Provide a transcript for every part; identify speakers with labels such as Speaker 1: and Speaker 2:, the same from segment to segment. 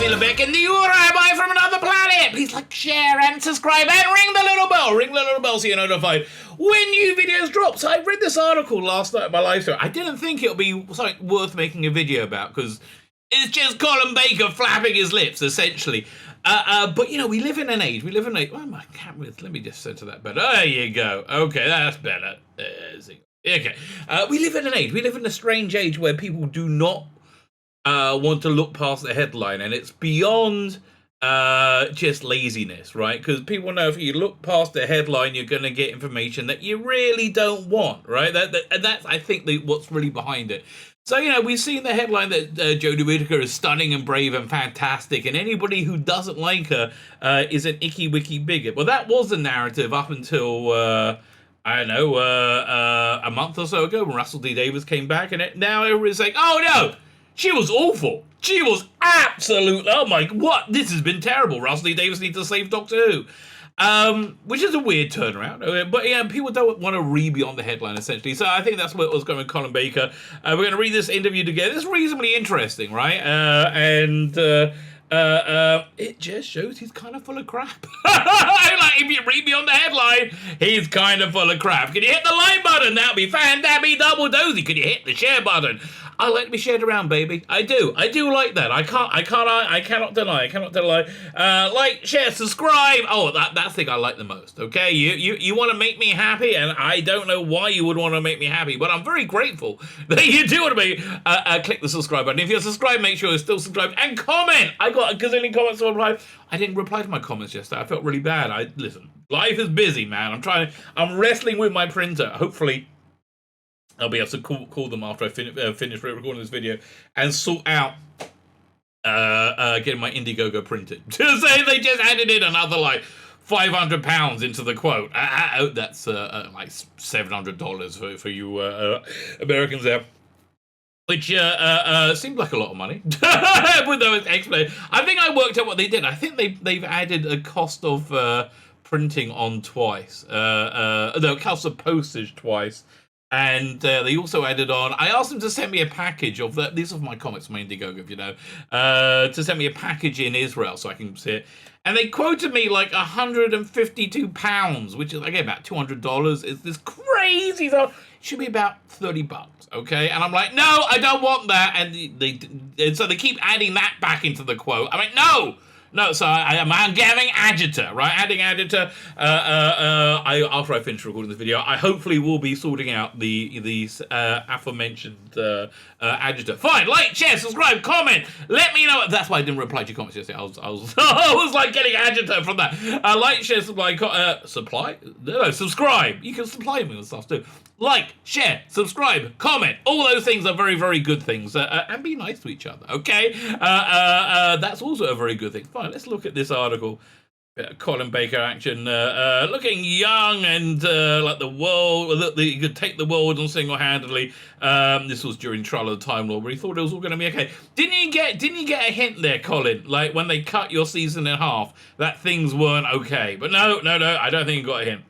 Speaker 1: Tzvi Lebetkin, the Rabbi from another planet. Please like, share, and subscribe, and ring the little bell. Ring the little bell so you're notified when new videos drop. So I read this article last night in my live show. I didn't think it would be something worth making a video about because it's just Colin Baker flapping his lips, essentially. But, you know, we live in an age. Oh, my camera. Let me just center that better. There you go. Okay, that's better. Okay. We live in an age. We live in a strange age where people do not want to look past the headline, and it's beyond just laziness, right? Because people know if you look past the headline, you're going to get information that you really don't want, right? And that's, I think, what's really behind it. So, you know, we've seen the headline that Jodie Whittaker is stunning and brave and fantastic, and anybody who doesn't like her is an icky-wicky bigot. Well, that was the narrative up until, I don't know, a month or so ago when Russell D. Davies came back, and now everybody's like, oh, no, she was awful. She was absolutely, oh, my, what? This has been terrible. Russell D. Davies needs to save Doctor Who. Which is a weird turnaround, but yeah, people don't want to read beyond the headline, essentially. So I think that's what was going with Colin Baker. We're going to read this interview together. It's reasonably interesting, right? It just shows he's kind of full of crap. Like, if you read beyond the headline, he's kind of full of crap. Can you hit the like button? That'd be fan-dabby double dozy. Can you hit the share button? I like to be shared around, baby. I do like that. I cannot deny. Like, share, subscribe. Oh, that thing I like the most. Okay, you want to make me happy, and I don't know why you would want to make me happy, but I'm very grateful that you do want to be. Click the subscribe button. If you're subscribed, make sure you're still subscribed and comment. I got a gazillion comments to reply. I didn't reply to my comments yesterday. I felt really bad. Listen, life is busy, man. I'm wrestling with my printer. Hopefully I'll be able to call them after I finish recording this video and sort out getting my Indiegogo printed. To say they just added in another like £500 into the quote. That's like $700 for you Americans there. Which seemed like a lot of money. With those explanations. I think I worked out what they did. I think they've added a cost of printing on twice. No, cost of postage twice. And they also added on, I asked them to send me a package of, these are my comics, my Indiegogo, if you know, to send me a package in Israel so I can see it. And they quoted me like £152, which is, again, about $200. It's this crazy, it should be about $30, okay? And I'm like, no, I don't want that. And so they keep adding that back into the quote. I mean, no, so I'm getting agita, right? Adding agita. After I finish recording this video, I hopefully will be sorting out these aforementioned agita. Fine, like, share, subscribe, comment. Let me know. That's why I didn't reply to your comments yesterday. I was like getting agita from that. Like, share, subscribe, subscribe. You can supply me with stuff too. Like, share, subscribe, comment. All those things are very, very good things. And be nice to each other, okay? That's also a very good thing. Fine, let's look at this article. Colin Baker action. Looking young and like the world, he could take the world on single-handedly. This was during Trial of the Time Lord, where he thought it was all going to be okay. Didn't you get a hint there, Colin? Like when they cut your season in half, that things weren't okay. But no, I don't think you got a hint.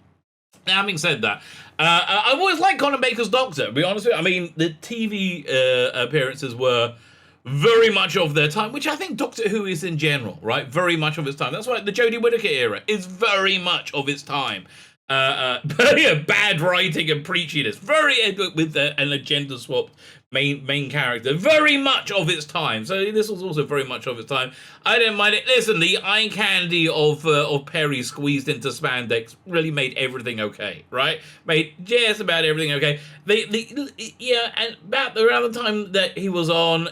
Speaker 1: Now, having said that, I've always liked Colin Baker's Doctor, to be honest with you. I mean, the TV appearances were very much of their time, which I think Doctor Who is in general, right? Very much of its time. That's why the Jodie Whittaker era is very much of its time. But yeah, bad writing and preachiness, very with an agenda swapped main character, very much of its time. So this was also very much of its time. I didn't mind it. Listen, the eye candy of Perry squeezed into spandex really made everything okay, right? Made just about everything okay. Yeah, and around the time that he was on,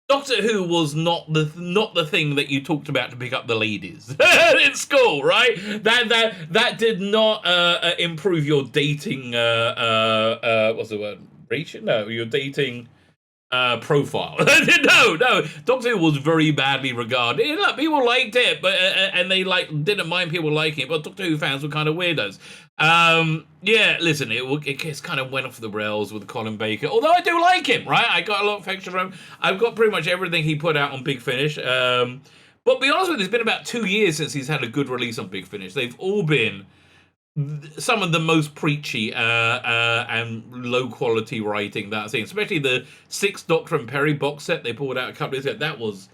Speaker 1: Doctor Who was not the thing that you talked about to pick up the ladies in school, right? That did not improve your dating. What's the word? Reach? No, your dating profile. No. Doctor Who was very badly regarded. Look, people liked it, but and they didn't mind people liking it, but Doctor Who fans were kind of weirdos. Yeah, listen, it just kind of went off the rails with Colin Baker, although I do like him, right? I got a lot of affection for him. I've got pretty much everything he put out on Big Finish. But to be honest with you, it's been about 2 years since he's had a good release on Big Finish. They've all been some of the most preachy and low quality writing that I've seen, especially the Sixth Doctor and Perry box set they pulled out a couple of years ago. That was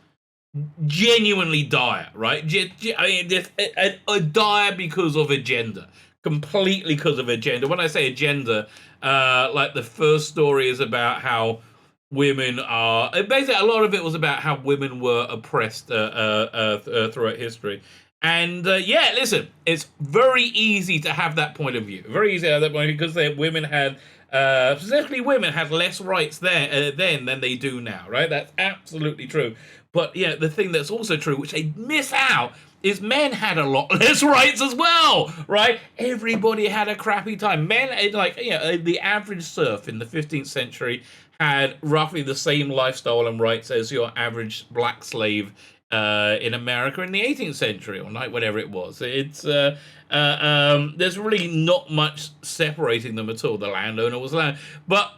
Speaker 1: genuinely dire, right? I mean, just a dire because of agenda, completely because of agenda. When I say agenda, like the first story is about how women are basically a lot of it was about how women were oppressed throughout history. And yeah, listen, it's very easy to have that point of view. Very easy to have that point of view because women had, specifically women had less rights there then than they do now, right? That's absolutely true. But yeah, the thing that's also true, which they miss out, is men had a lot less rights as well, right? Everybody had a crappy time. Men, like, you know, the average serf in the 15th century had roughly the same lifestyle and rights as your average black slave in America in the 18th century or like whatever it was. It's there's really not much separating them at all. The landowner was land, but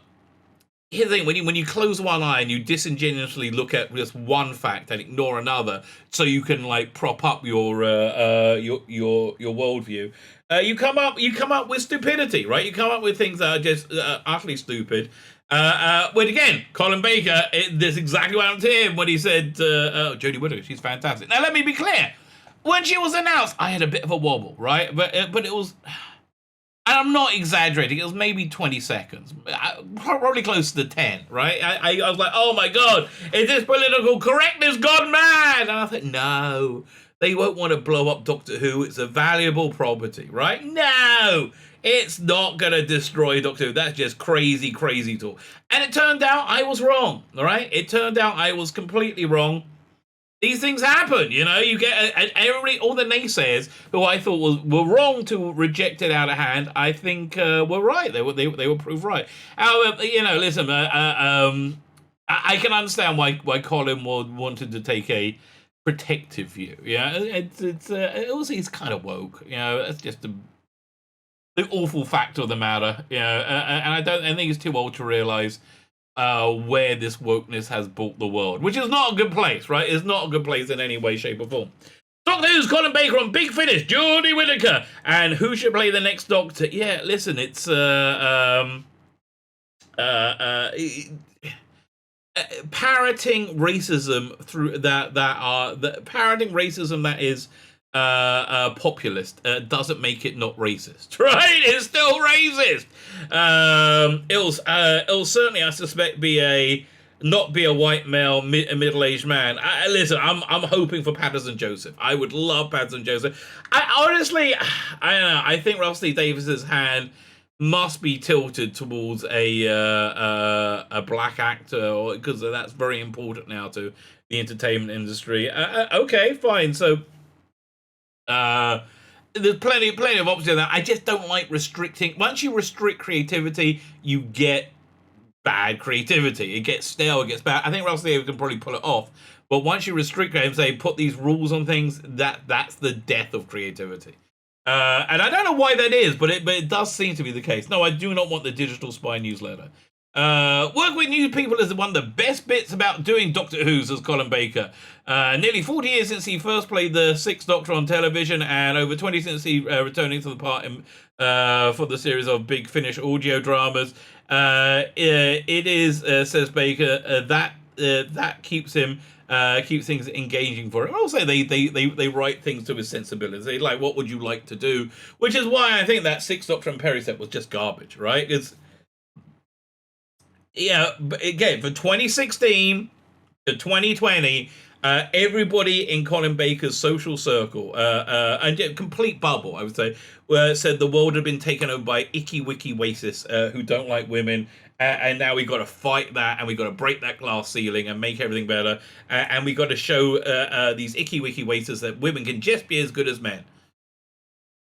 Speaker 1: here's the thing: when you close one eye and you disingenuously look at just one fact and ignore another, so you can like prop up your worldview, you come up with stupidity, right? You come up with things that are just utterly stupid. When again, Colin Baker, that's exactly what happened to him when he said, Jodie Whittaker, she's fantastic. Now let me be clear: when she was announced, I had a bit of a wobble, right? But it was. And I'm not exaggerating. It was maybe 20 seconds, probably close to 10, right? I was like, oh my God, is this political correctness gone mad? And I thought, no, they won't want to blow up Doctor Who. It's a valuable property, right? No, it's not going to destroy Doctor Who. That's just crazy, crazy talk. And it turned out I was wrong, all right? It turned out I was completely wrong. These things happen, you know. You get everybody, all the naysayers who I thought were wrong to reject it out of hand. I think were right. They were proved right. However, you know, listen, I can understand why Colin wanted to take a protective view. Yeah, it's also he's kind of woke. You know, that's just the awful fact of the matter. You know, and I think he's too old to realize where this wokeness has brought the world, which is not a good place, right? It's not a good place in any way, shape, or form. Doctor Who's Colin Baker on Big Finish, Jodie Whittaker, and who should play the next Doctor? Yeah, listen, it's parroting racism through parroting racism that is populist doesn't make it not racist, right? It's still racist. It'll certainly, I suspect, not be a white male, middle-aged man. Listen, I'm hoping for Patterson Joseph. I would love Patterson Joseph. I honestly, I don't know. I think Russell T Davies's hand must be tilted towards a black actor, because that's very important now to the entertainment industry. Okay, fine. So. There's plenty of options there. I just don't like restricting. Once you restrict creativity, you get bad creativity. It gets stale, it gets bad. I think Russell Davies can probably pull it off. But once you restrict it and say, put these rules on things, that's the death of creativity. And I don't know why that is, but it does seem to be the case. No, I do not want the Digital Spy newsletter. Work with new people is one of the best bits about doing Doctor Who, says Colin Baker. Nearly 40 years since he first played the Sixth Doctor on television, and over 20 since he returning to the part for the series of Big Finish audio dramas. It is, says Baker, that keeps things engaging for him. Also, they write things to his sensibilities. They like, what would you like to do? Which is why I think that Sixth Doctor and Perry set was just garbage, right? It's yeah, but again, for 2016 to 2020, everybody in Colin Baker's social circle, and complete bubble, I would say, said the world had been taken over by icky wicky racists who don't like women, and now we've got to fight that, and we've got to break that glass ceiling and make everything better, and we've got to show these icky wicky racists that women can just be as good as men.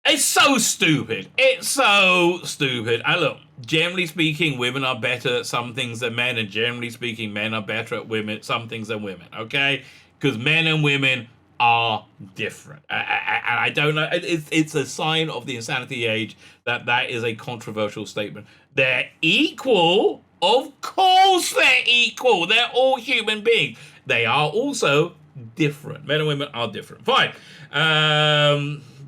Speaker 1: It's so stupid. It's so stupid. And look, generally speaking, women are better at some things than men, and generally speaking, men are better at some things than women, okay? Because men and women are different. And I don't know, it's a sign of the insanity age that is a controversial statement. They're equal. Of course they're equal. They're all human beings. They are also different. Men and women are different. Fine.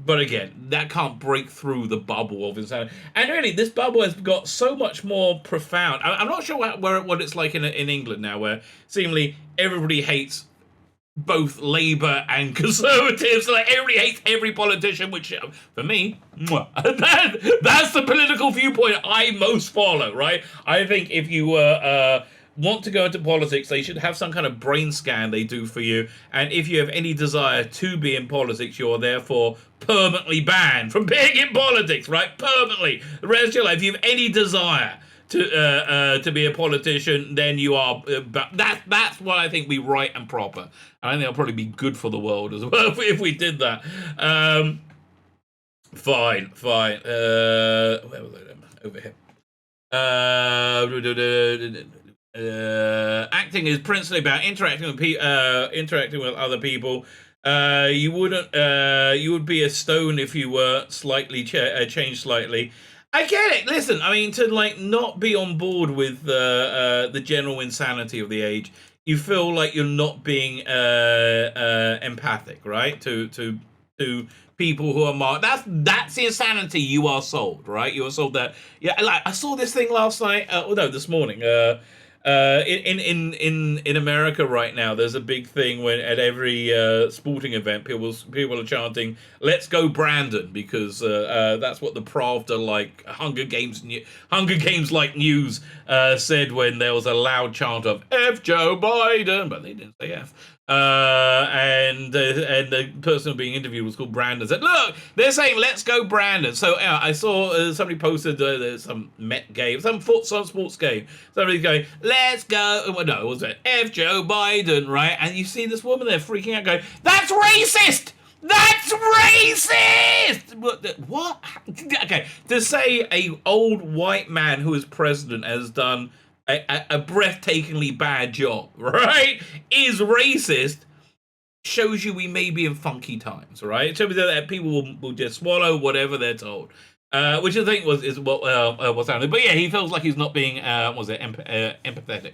Speaker 1: But again, that can't break through the bubble of insanity. And really, this bubble has got so much more profound. I'm not sure what it's like in England now, where seemingly everybody hates both Labour and Conservatives. Like, everybody hates every politician, which, for me, that's the political viewpoint I most follow, right? I think if you want to go into politics, they should have some kind of brain scan they do for you. And if you have any desire to be in politics, you're therefore permanently banned from being in politics, right? Permanently. The rest of your life, if you have any desire to be a politician, then you are. That's what I think be right and proper. And I think that'll probably be good for the world as well if we did that. Fine. Where was I? Over here. Acting is principally about interacting with other people. You would be a stone if you were slightly changed slightly. I get it. Listen, I mean, to like not be on board with the general insanity of the age, you feel like you're not being empathic, right? To people who are marked. That's the insanity you are sold, right? You are sold that. Yeah, like I saw this thing last night. This morning. In America right now, there's a big thing when at every sporting event, people are chanting, "Let's go Brandon," because that's what the Pravda, like Hunger Games like news said when there was a loud chant of "F Joe Biden," but they didn't say F. And the person being interviewed was called Brandon. Said, "Look, they're saying let's go Brandon." So I saw somebody posted some Met game, some sports game. Somebody's going, "Let's go." Well, no, it was F Joe Biden, right? And you see this woman there freaking out, going, "That's racist! That's racist!" What? Okay, to say a old white man who is president has done a breathtakingly bad job, right, is racist, shows you we may be in funky times, right? It shows that people will just swallow whatever they're told, which I think is what's happening. But yeah, he feels like he's not being empathetic.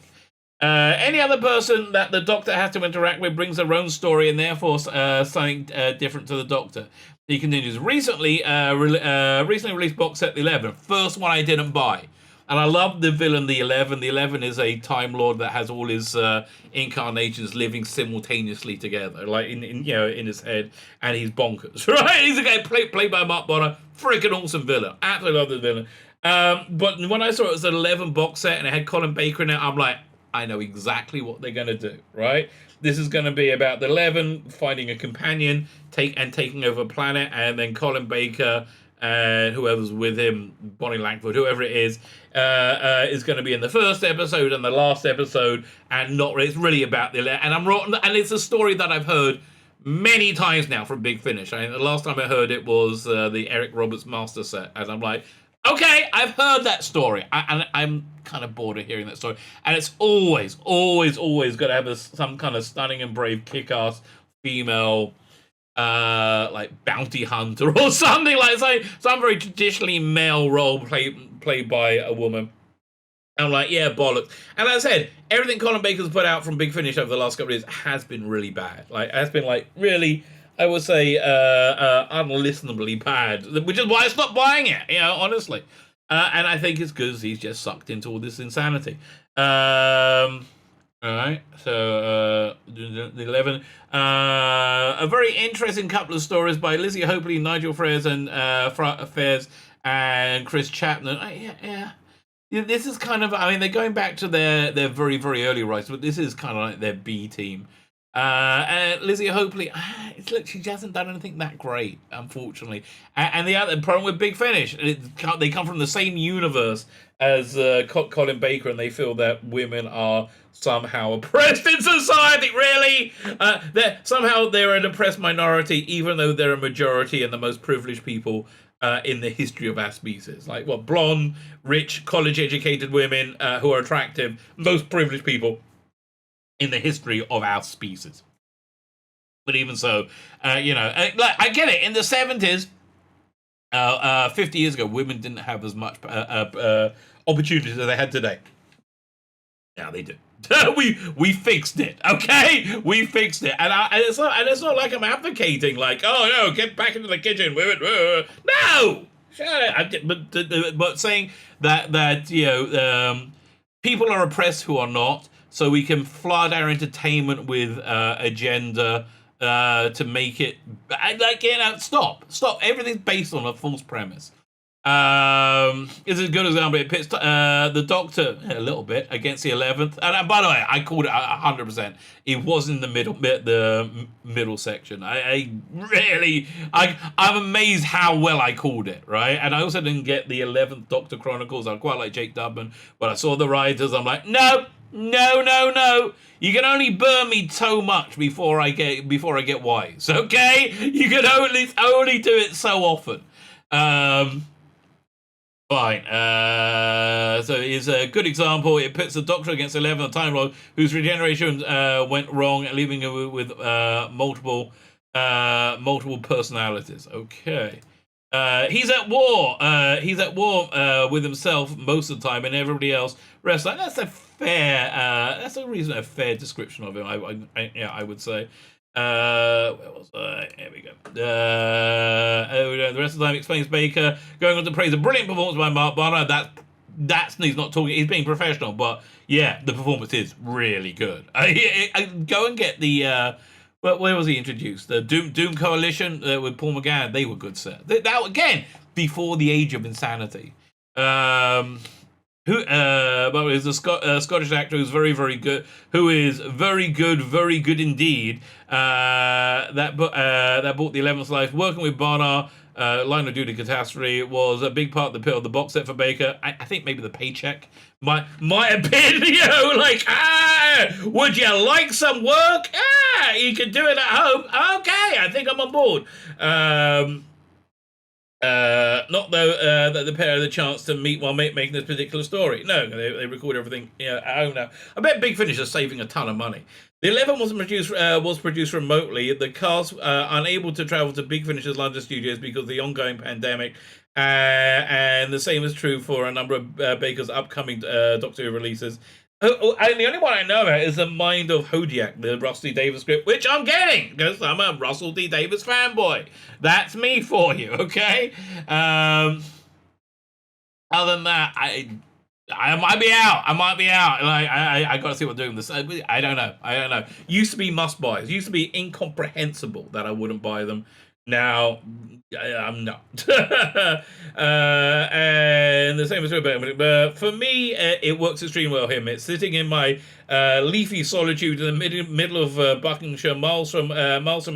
Speaker 1: Any other person that the Doctor has to interact with brings their own story and therefore something different to the Doctor. He continues. Recently released box set The 11, first one I didn't buy. And I love the villain, the 11. The 11 is a Time Lord that has all his incarnations living simultaneously together, like in his head, and he's bonkers, right? He's a guy played by Mark Bonner, freaking awesome villain. Absolutely love the villain. But when I saw it was an 11 box set and it had Colin Baker in it, I'm like, I know exactly what they're gonna do, right? This is going to be about the 11 finding a companion, taking over a planet, and then Colin Baker and whoever's with him, Bonnie Langford, whoever it is going to be in the first episode and the last episode, and it's really about the 11. And it's a story that I've heard many times now from Big Finish. The last time I heard it was the Eric Roberts master set, and I'm like, okay, I've heard that story, and I'm kind of bored of hearing that story. And it's always got to have some kind of stunning and brave, kick-ass female, like bounty hunter or something like some very traditionally male role played by a woman. And I'm like, yeah, bollocks. And as I said, everything Colin Baker's put out from Big Finish over the last couple of years has been really bad. Like, has been like really, I would say, unlistenably bad, which is why I stopped buying it, honestly. And I think it's because he's just sucked into all this insanity. All right, so the 11. A very interesting couple of stories by Lizzie Hopley, Nigel Fairs, and Chris Chapman. Yeah. This is kind of, they're going back to their very, very early writers, but this is kind of like their B team. Lizzie Hopley, look, she hasn't done anything that great, unfortunately. And the other problem with Big Finish, they come from the same universe as Colin Baker, and they feel that women are somehow oppressed in society. Really, they're an oppressed minority, even though they're a majority and the most privileged people in the history of our species. Like, blonde, rich, college-educated women who are attractive, most privileged people in the history of our species. But even so, I get it. In the 70s, 50 years ago, women didn't have as much opportunities as they had today. Now they do. we fixed it, okay? We fixed it, and it's not like I'm advocating like, oh no, get back into the kitchen, women. No, but saying that people are oppressed who are not. so we can flood our entertainment with agenda to make it stop. Everything's based on a false premise. It's a good example. It pits the Doctor a little bit against the 11th, and by the way, I called it 100%. It was in the middle section. I'm amazed how well I called it, right? And I also didn't get the 11th Doctor Chronicles. I quite like Jake Dubman, but I saw the writers. I'm like, no. You can only burn me so much before I get wise. Okay, you can only do it so often. Fine. So it's a good example. It puts the Doctor against 11, a Time Lord whose regeneration went wrong, leaving him with multiple personalities. Okay. He's at war. He's at war with himself most of the time, and everybody else rests. That's a fair. That's a reason a fair description of him. I would say. Where was I? Here we go. The rest of the time explains Baker, going on to praise a brilliant performance by Mark Barner. That's he's not talking. He's being professional, but yeah, the performance is really good. Go and get the. Where was he introduced? The Doom Coalition with Paul McGann. They were good, sir. That again before the age of insanity. Who is a Scottish actor who's very, very good, who is very good indeed. That bought the 11th life. Working with Barnard, Line of Duty Catastrophe was a big part of the box set for Baker. I think maybe the paycheck might have been, would you like some work? You can do it at home. Okay, I think I'm on board. Not though that the pair had the chance to meet while making this particular story. No, they record everything at home now. I bet Big Finish is saving a ton of money. The 11 was produced remotely. The cast unable to travel to Big Finish's London studios because of the ongoing pandemic. And the same is true for a number of Baker's upcoming Doctor Who releases. And the only one I know about is The Mind of Hodiak, the Russell D. Davies script, which I'm getting because I'm a Russell D. Davies fanboy. That's me for you, okay? Other than that, I might be out. Like I got to see what I'm doing this. I don't know. Used to be must buys. Used to be incomprehensible that I wouldn't buy them. Now I'm not. And the same is true about it. But for me, it works extremely well. It's sitting in my leafy solitude in the middle of Buckinghamshire, miles from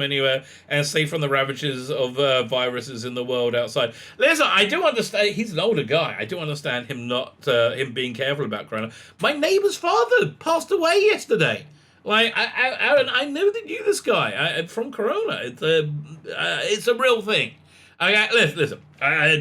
Speaker 1: anywhere, and safe from the ravages of viruses in the world outside. Listen, I do understand. He's an older guy. I do understand him him being careful about corona. My neighbour's father passed away yesterday. Like I never knew this guy from Corona. It's a real thing. Listen.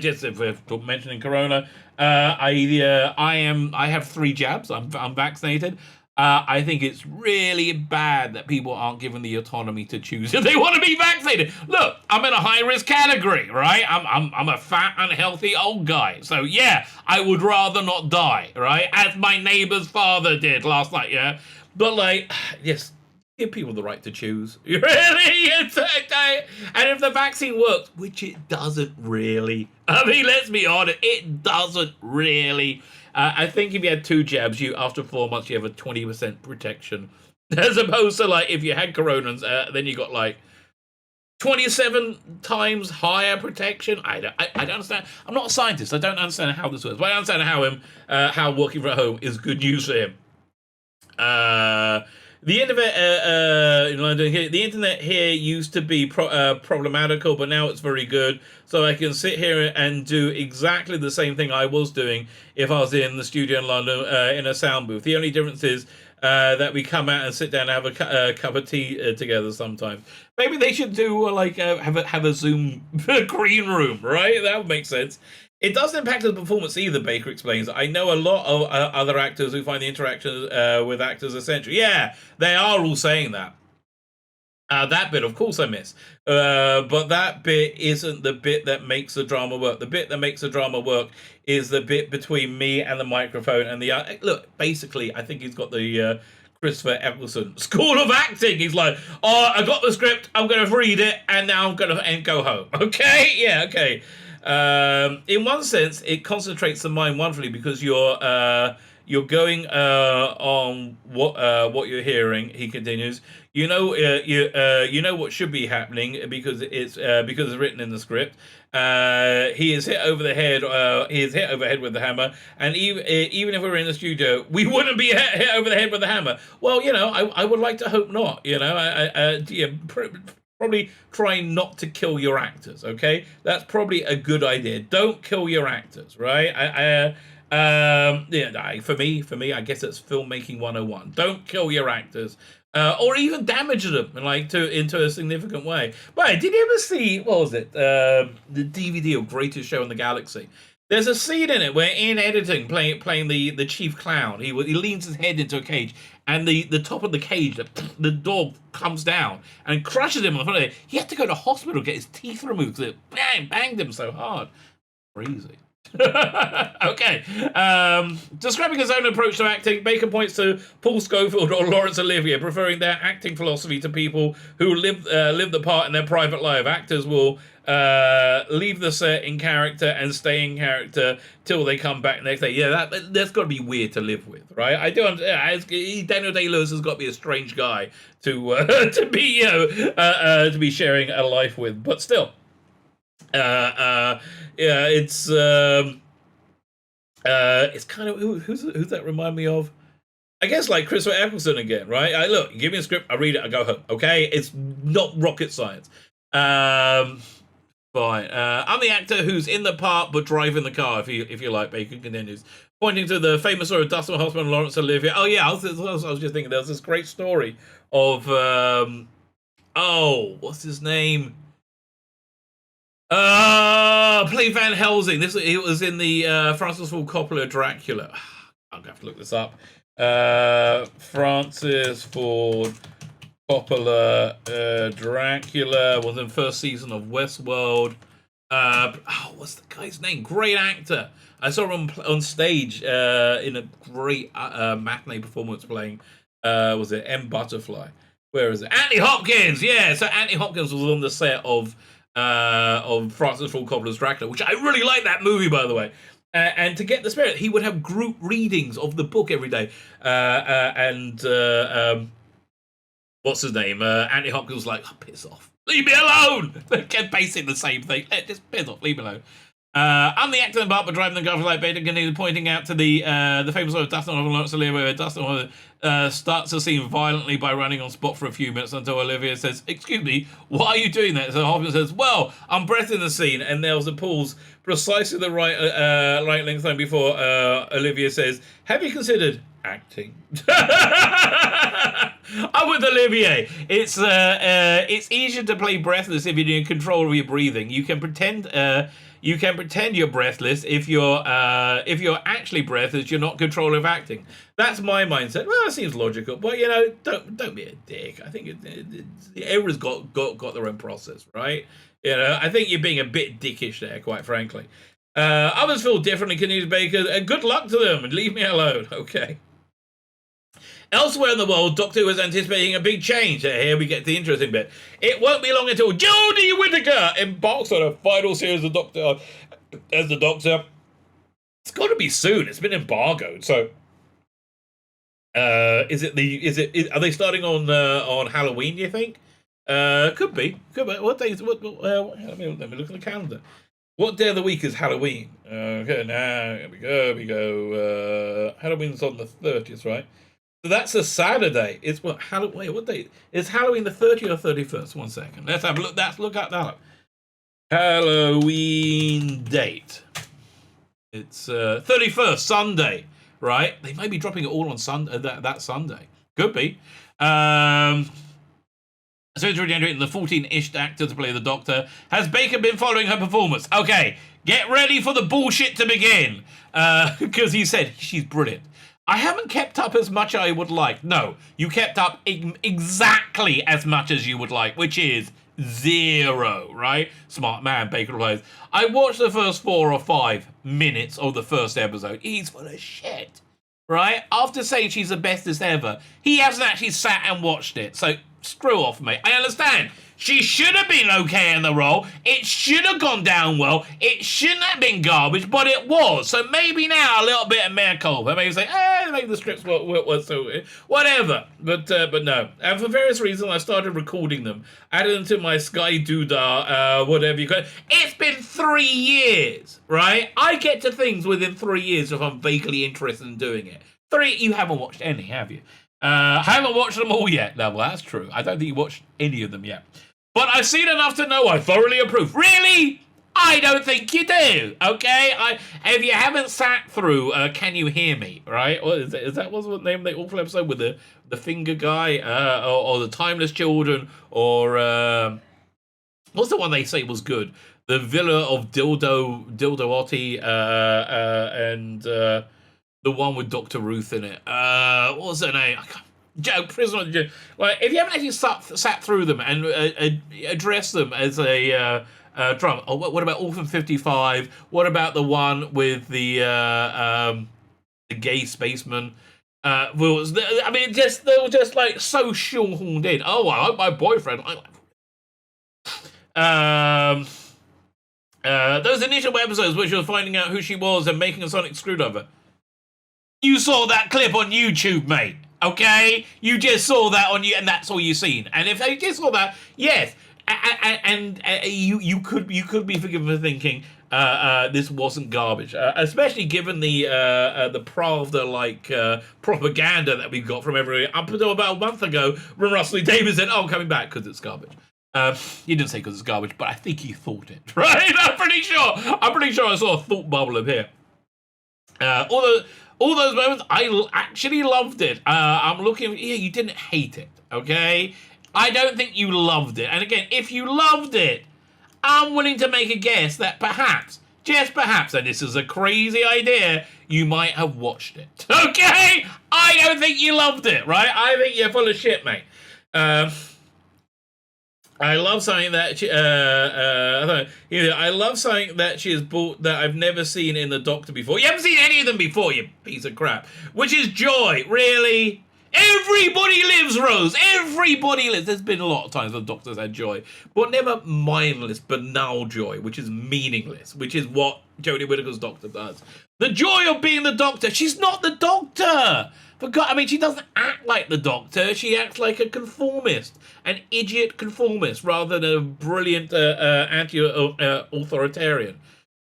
Speaker 1: Just if we're mentioning Corona, I have 3 jabs. I'm vaccinated. I think it's really bad that people aren't given the autonomy to choose if they want to be vaccinated. Look, I'm in a high risk category, right? I'm a fat, unhealthy old guy. So yeah, I would rather not die, right? As my neighbour's father did last night, yeah. But yes, give people the right to choose. Really? And if the vaccine works, which it doesn't really. I mean, let's be honest, it doesn't really. I think if you had 2 jabs, after 4 months, you have a 20% protection. As opposed to if you had coronas, then you got 27 times higher protection. I don't understand. I'm not a scientist. I don't understand how this works. But I understand how working from home is good news for him. The internet here used to be problematical, but now it's very good. So I can sit here and do exactly the same thing I was doing if I was in the studio in London in a sound booth. The only difference is that we come out and sit down and have a cup of tea together sometimes. Maybe they should do have a Zoom green room, right? That would make sense. It doesn't impact the performance either, Baker explains. I know a lot of other actors who find the interaction with actors essential. Yeah, they are all saying that. That bit, of course, I miss. But that bit isn't the bit that makes the drama work. The bit that makes the drama work is the bit between me and the microphone. And look, basically, I think he's got the Christopher Eccleston School of Acting. He's like, I got the script, I'm going to read it, and now I'm going to go home. Okay? Yeah, okay. In one sense, it concentrates the mind wonderfully because you're You're going on what you're hearing. He continues. You know what should be happening because it's written in the script. He is hit over the head. He is hit over the head with the hammer, and even if we were in the studio, we wouldn't be hit over the head with the hammer. Well, I would like to hope not. Probably try not to kill your actors. Okay, that's probably a good idea. Don't kill your actors, right? For me, I guess it's filmmaking 101. Don't kill your actors. Or even damage them into a significant way. But did you ever see, what was it? The DVD of Greatest Show in the Galaxy. There's a scene in it where in editing, playing the chief clown, he leans his head into a cage, and the top of the cage, the door comes down and crushes him on the front of it. He had to go to hospital to get his teeth removed because it banged him so hard. Crazy. Okay. Describing his own approach to acting, Baker points to Paul Scofield or Laurence Olivier, preferring their acting philosophy to people who live the part in their private life. Actors will leave the set in character and stay in character till they come back next day. Yeah, that's got to be weird to live with, right? I do. Daniel Day-Lewis has got to be a strange guy to to be sharing a life with, but still. It's kind of who's that remind me of? I guess like Christopher Eccleston again, right? Look, give me a script, I read it, I go home. Okay, it's not rocket science. Fine. I'm the actor who's in the part but driving the car. If you like, Baker continues, pointing to the famous story of Dustin Hoffman and Laurence Olivier. Oh yeah, I was just thinking there was this great story of what's his name? Play Van Helsing. It was in the Francis Ford Coppola Dracula. I'm gonna have to look this up. Francis Ford Coppola Dracula was in first season of Westworld. What's the guy's name? Great actor. I saw him on stage in a great matinee performance playing. Was it M. Butterfly? Where is it? Anthony Hopkins. Yeah. So Anthony Hopkins was on the set of Francis Ford Coppola's Dracula, which I really like that movie, by the way. And to get the spirit, he would have group readings of the book every day. What's his name? Anthony Hopkins was like, piss off. Leave me alone! They kept basically the same thing. Just piss off, leave me alone. I'm the actor in part, but driving the car for like Baker, pointing out to the famous of Dustin Hoffman and Laurence Olivier, where Dustin Hoffman starts the scene violently by running on spot for a few minutes until Olivier says, "Excuse me, why are you doing that?" So Hoffman says, "Well, I'm breathing the scene," and there's a pause precisely the right length time before Olivier says, "Have you considered acting?" I'm with Olivier. It's easier to play breathless if you're in control of your breathing. You can pretend you're breathless if you're actually breathless. You're not control of acting. That's my mindset. Well, that seems logical, but don't be a dick. I think everyone's got their own process, right? I think you're being a bit dickish there, quite frankly. Others feel differently. Canadian Baker. Good luck to them and leave me alone. Okay. Elsewhere in the world, Doctor Who is anticipating a big change. Here we get the interesting bit. It won't be long until Jodie Whittaker embarks on a final series of Doctor as the Doctor. It's got to be soon. It's been embargoed. So, are they starting on Halloween? You think? Could be. What day is what? Let me look at the calendar. What day of the week is Halloween? Okay, now here we go. Halloween's on the 30th, right? So that's a Saturday. It's what what day? Is Halloween the 30th or 31st? 1 second. Let's have a look. Look at that up. Halloween date. It's 31st, Sunday, right? They may be dropping it all on Sunday. That Sunday could be. So it's regenerating the 14-ish actor to play the Doctor. Has Baker been following her performance? Okay, get ready for the bullshit to begin. Because he said she's brilliant. I haven't kept up as much as I would like. No, you kept up exactly as much as you would like, which is 0, right? Smart man, Baker replies. I watched the first 4 or 5 minutes of the first episode. He's full of shit, right? After saying she's the bestest ever, he hasn't actually sat and watched it. So screw off, mate. I understand. She should have been okay in the role. It should have gone down well. It shouldn't have been garbage, but it was. So maybe now a little bit of mea culpa. Maybe say, maybe the scripts were so whatever. But no. And for various reasons, I started recording them, added them to my Sky Doodah, whatever you call it. It's been 3 years, right? I get to things within 3 years if I'm vaguely interested in doing it. 3. You haven't watched any, have you? Haven't watched them all yet. No, well, that's true. I don't think you watched any of them yet. But I've seen enough to know I thoroughly approve. Really? I don't think you do, okay? If you haven't sat through Can You Hear Me, right? What is that what's the name of the awful episode with the finger guy, or the Timeless Children, or what's the one they say was good? The Villa of Dildo-Otti, and the one with Dr. Ruth in it. What was her name? I can't. Prisoner of Joe. Like, if you haven't actually sat through them and addressed them as a drama. Oh, what about Orphan 55? What about the one with the gay spaceman? I mean, they were just like so shoehorned in. Oh, I like my boyfriend. Those initial episodes where she was finding out who she was and making a sonic screwdriver. You saw that clip on YouTube, mate. Okay, you just saw that on you, and that's all you've seen. And if you just saw that, yes, and you could be forgiven for thinking this wasn't garbage, especially given the Pravda propaganda that we got from everywhere up until about a month ago when Russell Davis said, "Oh, coming back because it's garbage." He didn't say because it's garbage, but I think he thought it, right? I'm pretty sure I saw a thought bubble of here. All those moments, I actually loved it. I'm looking, you didn't hate it, okay? I don't think you loved it. And again, if you loved it, I'm willing to make a guess that perhaps, just perhaps, and this is a crazy idea, you might have watched it, okay? I don't think you loved it, right? I think you're full of shit, mate. I love something that I love something that she has bought that I've never seen in the Doctor before. You haven't seen any of them before, you piece of crap. Which is joy, really. Everybody lives, Rose. Everybody lives. There's been a lot of times when Doctors had joy, but never mindless, banal joy, which is meaningless, which is what Jodie Whittaker's Doctor does. The joy of being the Doctor. She's not the Doctor. For God, I mean, she doesn't act like the Doctor. She acts like a conformist, an idiot conformist, rather than a brilliant anti-authoritarian.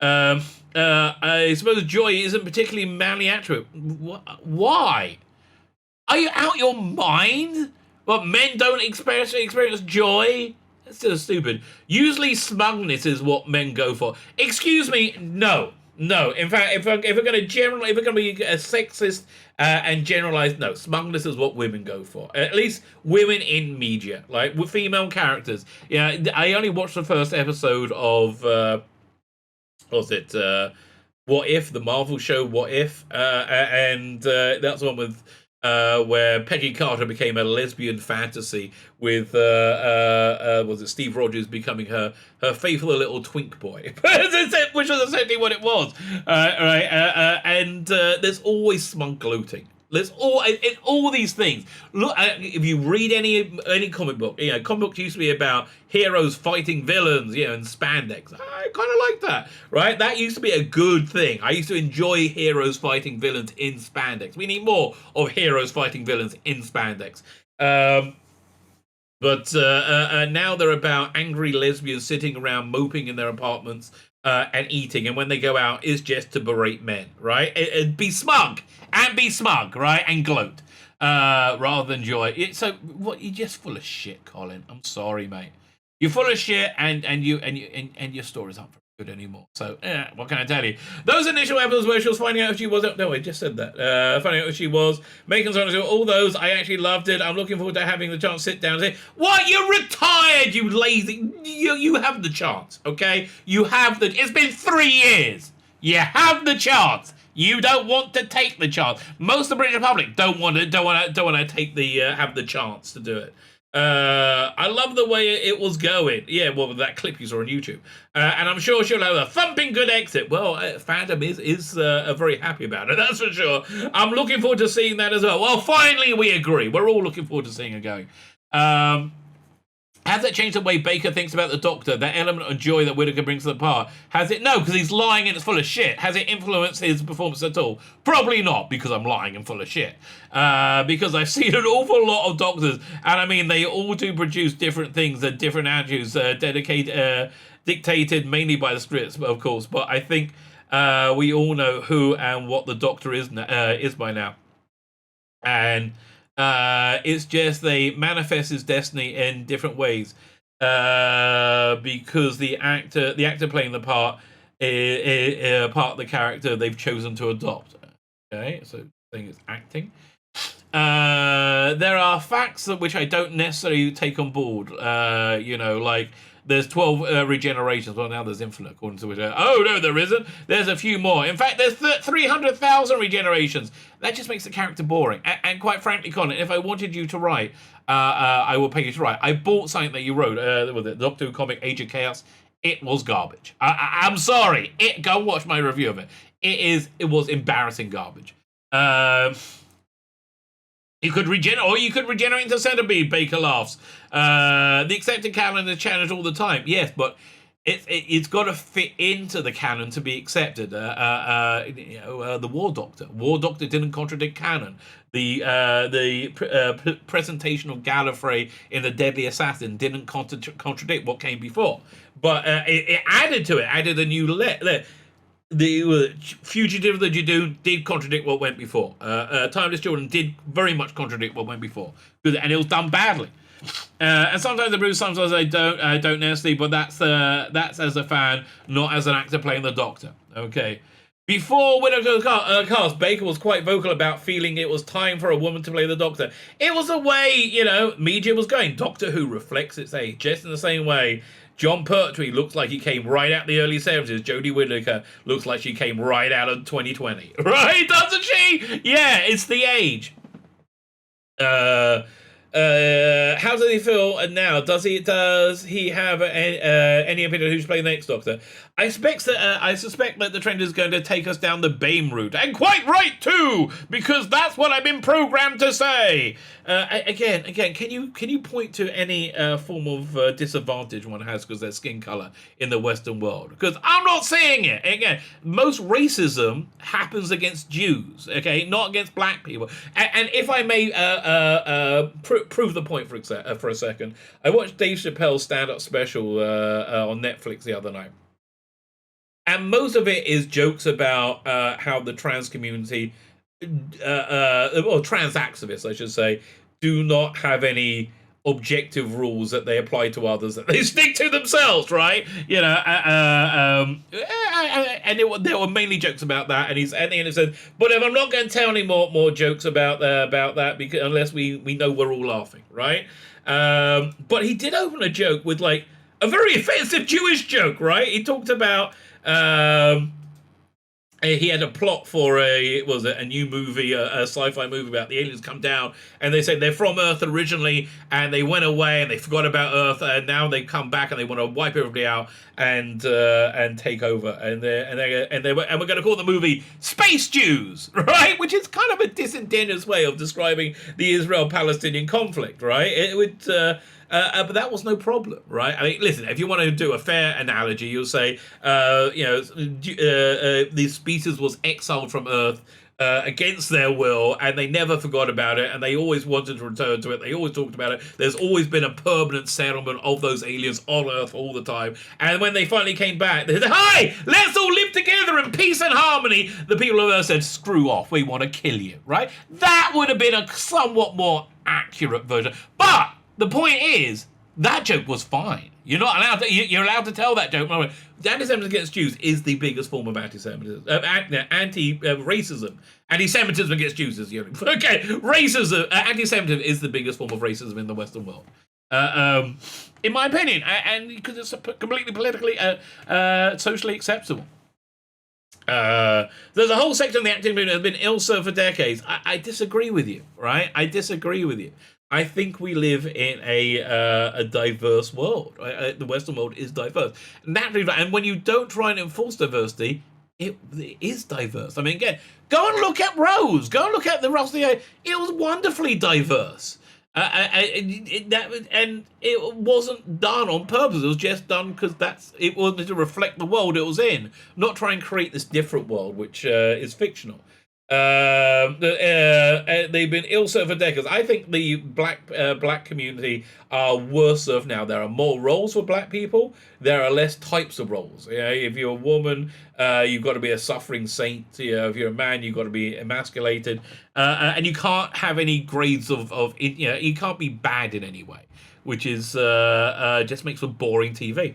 Speaker 1: I suppose joy isn't particularly manly attribute. Why? Are you out your mind? What, men don't experience joy? That's so stupid. Usually smugness is what men go for. Excuse me, no. No, in fact, if we're going to be a sexist and generalized, no, smugness is what women go for. At least women in media, like with female characters. Yeah, I only watched the first episode of what If, the Marvel show What If, and that's the one with where Peggy Carter became a lesbian fantasy with was it Steve Rogers becoming her faithful little twink boy, which was essentially what it was, and there's always smug gloating. There's all these things. Look, if you read any comic book, comic books used to be about heroes fighting villains, and spandex. I kind of like that, right? That used to be a good thing. I used to enjoy heroes fighting villains in spandex. We need more of heroes fighting villains in spandex. But now they're about angry lesbians sitting around moping in their apartments and eating, and when they go out, is just to berate men, right? Be smug, right? And gloat, rather than joy. So what? You're just full of shit, Colin. I'm sorry, mate. You're full of shit, and your stories aren't very good anymore. So what can I tell you? Those initial episodes where she was finding out who she was. No, I just said that. Finding out who she was, making songs, all those. I actually loved it. I'm looking forward to having the chance to sit down and say, "What? You're retired, you lazy. You have the chance, okay? You have the. It's been 3 years. You have the chance." You don't want to take the chance. Most of the British public don't want to take the have the chance to do it. I love the way it was going. Yeah, well, that clip you saw on YouTube. And I'm sure she'll have a thumping good exit. Well, fandom is very happy about it, that's for sure. I'm looking forward to seeing that as well. Well, finally we agree. We're all looking forward to seeing her going. Has it changed the way Baker thinks about the Doctor? That element of joy that Whittaker brings to the part? Has it? No, because he's lying and it's full of shit. Has it influenced his performance at all? Probably not, because I'm lying and full of shit. Because I've seen an awful lot of Doctors, and I mean, they all do produce different things and different attitudes, dictated mainly by the scripts, of course. But I think we all know who and what the Doctor is by now. And it's just they manifest his destiny in different ways because the actor playing the part is part of the character they've chosen to adopt. Okay, so I think it's acting. There are facts which I don't necessarily take on board. Like there's 12 regenerations. Well, now there's infinite, according to which. Oh, no, there isn't. There's a few more. In fact, there's 300,000 regenerations. That just makes the character boring. And quite frankly, Colin, if I wanted you to write, I will pay you to write. I bought something that you wrote, with it, Doctor Who comic Age of Chaos. It was garbage. I'm sorry. Go watch my review of it. It was embarrassing garbage. You could regenerate into centipede. Baker laughs. The accepted canon is challenged all the time. Yes, but it's got to fit into the canon to be accepted. The War Doctor. War Doctor didn't contradict canon. The presentation of Gallifrey in The Deadly Assassin didn't contradict what came before. But it added to it. Added a new The Fugitive of the Judoon did contradict what went before. Timeless Children did very much contradict what went before, and it was done badly. And sometimes I believe, sometimes I don't necessarily. But that's as a fan, not as an actor playing the Doctor. Okay. Before Whittaker's cast, Baker was quite vocal about feeling it was time for a woman to play the Doctor. It was the way, media was going. Doctor Who reflects its age, just in the same way. John Pertwee looks like he came right out the early 70s. Jodie Whittaker looks like she came right out of 2020. Right, doesn't she? Yeah, it's the age. How does he feel now? Does he have any opinion who should play the next Doctor? I suspect that the trend is going to take us down the BAME route, and quite right too, because that's what I've been programmed to say. Again, can you point to any form of disadvantage one has because their skin color in the Western world? Because I'm not seeing it. Again, most racism happens against Jews, okay, not against black people. And if I may prove the point for a second, I watched Dave Chappelle's stand-up special on Netflix the other night. And most of it is jokes about how the trans community, or trans activists, I should say, do not have any objective rules that they apply to others that they stick to themselves, right? And there were mainly jokes about that. And he said, but if I'm not going to tell any more jokes about that, because unless we know we're all laughing, right? But he did open a joke with like a very offensive Jewish joke, right? He talked about. He had a plot for a new movie, a sci-fi movie about the aliens come down, and they say they're from Earth originally, and they went away and they forgot about Earth, and now they come back and they want to wipe everybody out and take over, and we're going to call the movie Space Jews, right? Which is kind of a disingenuous way of describing the Israel-Palestinian conflict, right? It would. But that was no problem, right? I mean, listen, if you want to do a fair analogy, you'll say, the species was exiled from Earth against their will, and they never forgot about it, and they always wanted to return to it. They always talked about it. There's always been a permanent settlement of those aliens on Earth all the time. And when they finally came back, they said, "Hi, let's all live together in peace and harmony." The people of Earth said, "Screw off, we want to kill you," right? That would have been a somewhat more accurate version. But the point is, that joke was fine. You're not allowed to. You're allowed to tell that joke. Anti-Semitism against Jews is the biggest form of anti-Semitism. Racism. Anti-Semitism against Jews is okay. Racism, anti-Semitism is the biggest form of racism in the Western world, in my opinion, and because it's completely politically, socially acceptable. There's a whole section of the acting community that has been ill-served for decades. I disagree with you, right? I disagree with you. I think we live in a diverse world. Right? The Western world is diverse, naturally, and when you don't try and enforce diversity, it is diverse. I mean, again, go and look at Rose. Go and look at the Rose. It was wonderfully diverse. And it wasn't done on purpose. It was just done because it wanted to reflect the world it was in, not try and create this different world which is fictional. They've been ill served for decades. I think the black community are worse served now. There are more roles for black people. There are less types of roles. You know, if you're a woman, you've got to be a suffering saint. You know, if you're a man, you've got to be emasculated, and you can't have any grades of you can't be bad in any way, which is just makes for boring TV.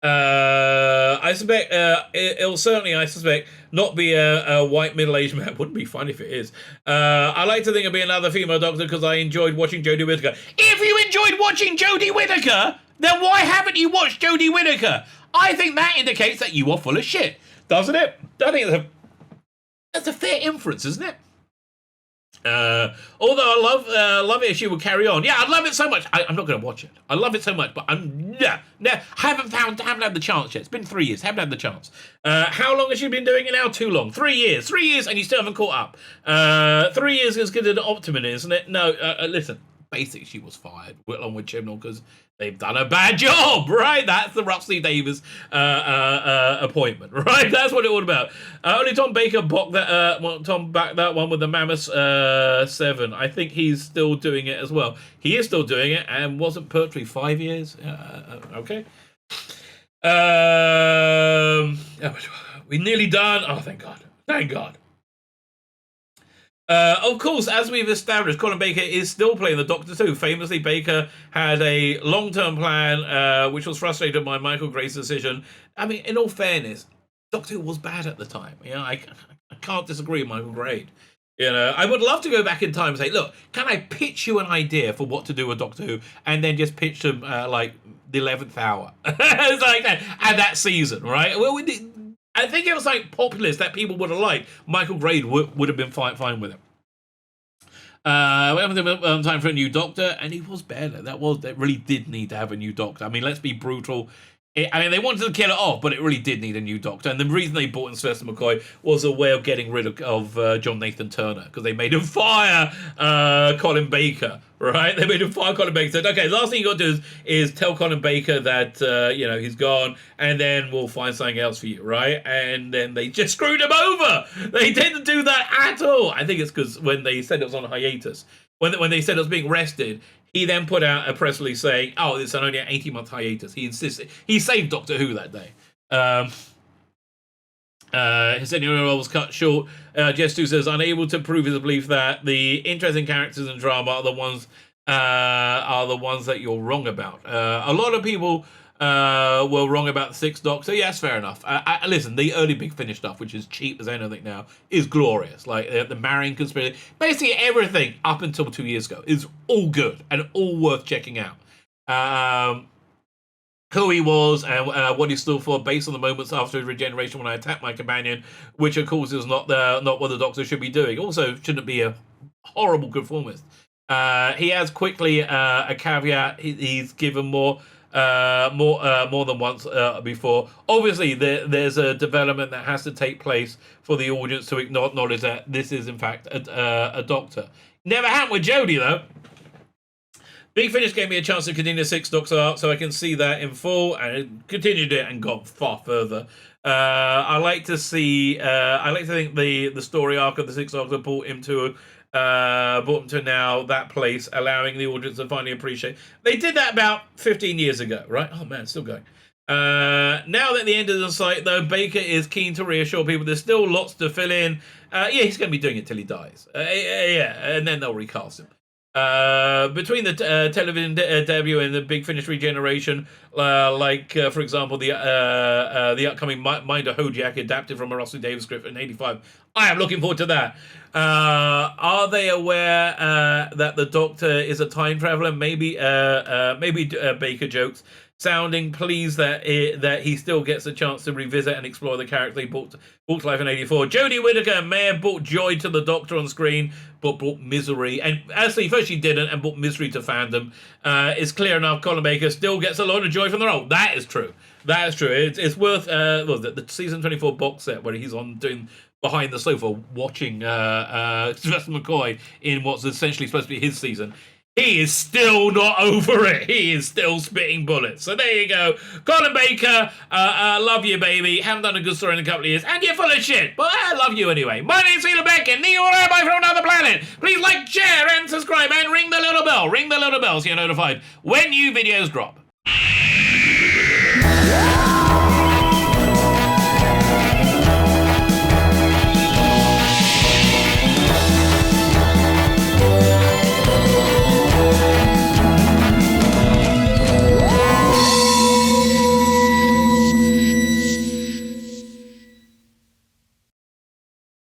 Speaker 1: I suspect it'll certainly, I suspect, not be a white middle-aged man. Wouldn't be fun if it is. I like to think it'll be another female doctor because I enjoyed watching Jodie Whittaker. If you enjoyed watching Jodie Whittaker, then why haven't you watched Jodie Whittaker? I think that indicates that you are full of shit, doesn't it? I think that's a fair inference, isn't it? Although I love it if she would carry on. Yeah, I'd love it so much. I'm not going to watch it. I love it so much, but haven't had the chance yet. It's been 3 years. Haven't had the chance. How long has she been doing it now? Too long. 3 years. 3 years, and you still haven't caught up. 3 years is good at optimum, isn't it? No, listen. Basically, she was fired along with Chibnall because they've done a bad job, right? That's the Rusty Davis appointment, right? That's what it was about. Only Tom Baker backed that one with the Mammoth 7. I think he's still doing it as well. He is still doing it, and wasn't Pertwee 5 years? Okay. We're nearly done. Oh, thank God. Thank God. Of course, as we've established, Colin Baker is still playing the Doctor Who. Famously, Baker had a long-term plan, which was frustrated by Michael Gray's decision. I mean, in all fairness, Doctor Who was bad at the time. You know, I can't disagree with Michael Gray. You know, I would love to go back in time and say, look, can I pitch you an idea for what to do with Doctor Who, and then just pitch them like the 11th hour, it's like that, and that season, right? Well, I think it was like populist that people would have liked. Michael Gray would have been fine with it. We haven't time for a new Doctor, and he was better. That really did need to have a new Doctor. I mean, let's be brutal. They wanted to kill it off, but it really did need a new Doctor. And the reason they brought in Sylvester McCoy was a way of getting rid of John Nathan Turner, because they made him fire Colin Baker, right? They made him fire Colin Baker. Said, okay, the last thing you got to do is tell Colin Baker that he's gone, and then we'll find something else for you, right? And then they just screwed him over. They didn't do that at all. I think it's because when they said it was on hiatus, when they said it was being rested, he then put out a press release saying, oh, it's only an 18-month hiatus. He insisted. He saved Doctor Who that day. His senior role was cut short. Jess2 says, unable to prove his belief that the interesting characters and drama are the ones that you're wrong about. A lot of people were wrong about the Sixth Doctor. Yes, fair enough. Listen, the early Big Finish stuff, which is cheap as anything now, is glorious. Like the marrying conspiracy, basically everything up until 2 years ago is all good and all worth checking out. Who he was and what he stood for, based on the moments after his regeneration when I attacked my companion, which of course is not what the Doctor should be doing. Also, shouldn't be a horrible conformist. He has quickly a caveat. He's given more than once before. Obviously, there's a development that has to take place for the audience to acknowledge that this is in fact a Doctor. Never happened with Jodie though. Big Finish gave me a chance to continue the Sixth Doctor arc, so I can see that in full, and it continued it and got far further. I like to think the story arc of the Sixth Doctor brought him to now that place, allowing the audience to finally appreciate. They did that about 15 years ago, right? Oh man, it's still going. Now that the end is in sight, though, Baker is keen to reassure people there's still lots to fill in. He's going to be doing it till he dies. And then they'll recast him. Between the television debut and the Big Finish regeneration, for example, the upcoming Minder Hojak adapted from a Russell Davies script in '85. I am looking forward to that. Are they aware that the Doctor is a time traveler? Maybe Baker jokes. sounding pleased that he still gets a chance to revisit and explore the character he brought to life in '84. Jodie Whittaker may have brought joy to the Doctor on screen, but brought misery. And actually, first she didn't, and brought misery to fandom. It's clear enough Colin Baker still gets a lot of joy from the role. That is true. That is true. It's worth the season 24 box set where he's on doing behind the sofa watching Sylvester McCoy in what's essentially supposed to be his season. He is still not over it. He is still spitting bullets. So there you go. Colin Baker, love you, baby. Haven't done a good story in a couple of years. And you're full of shit. But I love you anyway. My name's Tzvi Lebetkin, the Rabbi from another planet. Please like, share, and subscribe. And ring the little bell. Ring the little bell so you're notified when new videos drop.